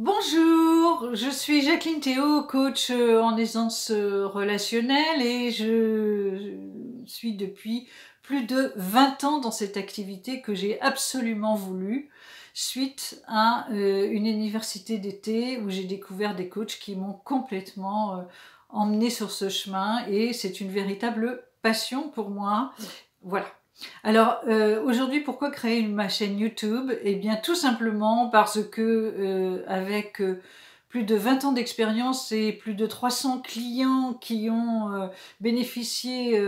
Bonjour, je suis Jacqueline Théo, coach en aisance relationnelle et je suis depuis plus de 20 ans dans cette activité que j'ai absolument voulu suite à une université d'été où j'ai découvert des coachs qui m'ont complètement emmenée sur ce chemin et c'est une véritable passion pour moi. Voilà. Alors aujourd'hui, pourquoi créer ma chaîne YouTube? Eh bien tout simplement parce que avec plus de 20 ans d'expérience et plus de 300 clients qui ont bénéficié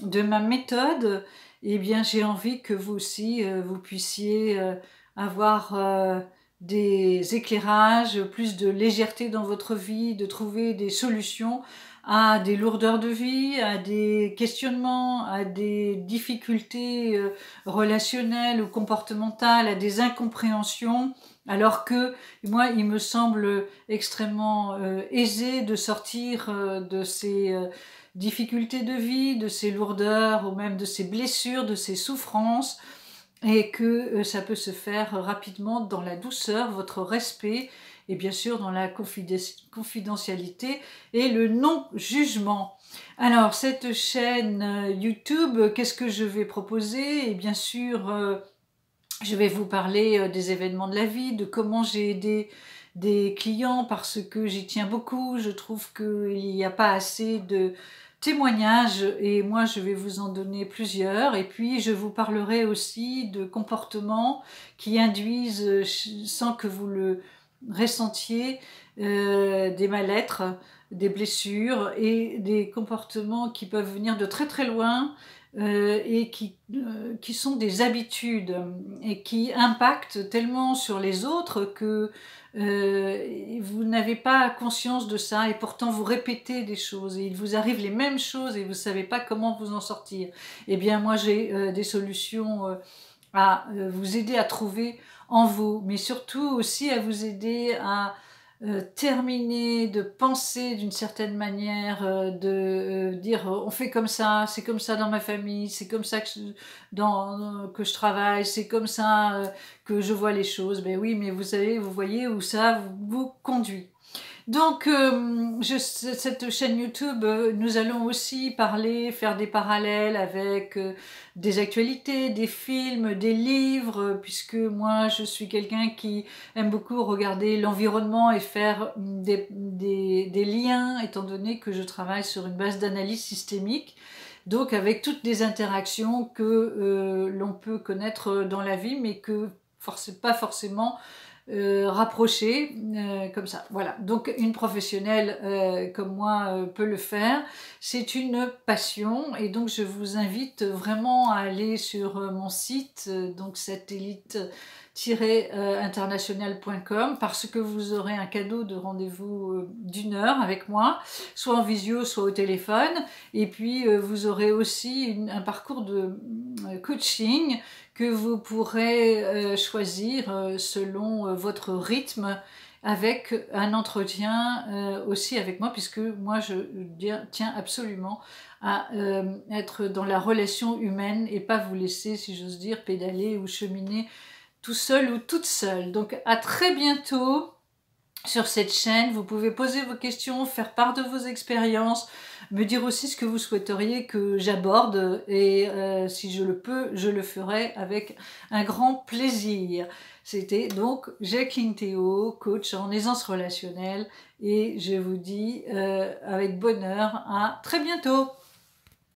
de ma méthode, eh bien j'ai envie que vous aussi vous puissiez avoir des éclairages, plus de légèreté dans votre vie, de trouver des solutions à des lourdeurs de vie, à des questionnements, à des difficultés relationnelles ou comportementales, à des incompréhensions, alors que moi, il me semble extrêmement aisé de sortir de ces difficultés de vie, de ces lourdeurs ou même de ces blessures, de ces souffrances, et que ça peut se faire rapidement dans la douceur, votre respect, et bien sûr dans la confidentialité et le non-jugement. Alors cette chaîne YouTube, qu'est-ce que je vais proposer? Et bien sûr, je vais vous parler des événements de la vie, de comment j'ai aidé des clients parce que j'y tiens beaucoup. Je trouve qu'il n'y a pas assez de témoignages et moi je vais vous en donner plusieurs. Et puis je vous parlerai aussi de comportements qui induisent, sans que vous le ressentiez, des mal-être, des blessures et des comportements qui peuvent venir de très très loin et qui sont des habitudes et qui impactent tellement sur les autres que vous n'avez pas conscience de ça et pourtant vous répétez des choses et il vous arrive les mêmes choses et vous ne savez pas comment vous en sortir. Eh bien moi j'ai des solutions à vous aider à trouver en vous, mais surtout aussi à vous aider à terminer de penser d'une certaine manière, de dire on fait comme ça, c'est comme ça dans ma famille, c'est comme ça que je travaille, c'est comme ça que je vois les choses. Ben oui, mais vous savez, vous voyez où ça vous conduit. Donc, cette chaîne YouTube, nous allons aussi parler, faire des parallèles avec des actualités, des films, des livres, puisque moi, je suis quelqu'un qui aime beaucoup regarder l'environnement et faire des liens, étant donné que je travaille sur une base d'analyse systémique. Donc, avec toutes les interactions que l'on peut connaître dans la vie, mais que pas forcément rapprocher comme ça. Voilà. Donc une professionnelle comme moi peut le faire. C'est une passion et donc je vous invite vraiment à aller sur mon site, donc satellite-international.com, parce que vous aurez un cadeau de rendez-vous d'1 heure avec moi, soit en visio, soit au téléphone. Et puis vous aurez aussi un parcours de coaching que vous pourrez choisir selon votre rythme, avec un entretien aussi avec moi, puisque moi je tiens absolument à être dans la relation humaine et pas vous laisser, si j'ose dire, pédaler ou cheminer tout seul ou toute seule. Donc à très bientôt sur cette chaîne. Vous pouvez poser vos questions, faire part de vos expériences, me dire aussi ce que vous souhaiteriez que j'aborde et si je le peux, je le ferai avec un grand plaisir. C'était donc Jacqueline Théo, coach en aisance relationnelle, et je vous dis avec bonheur à très bientôt.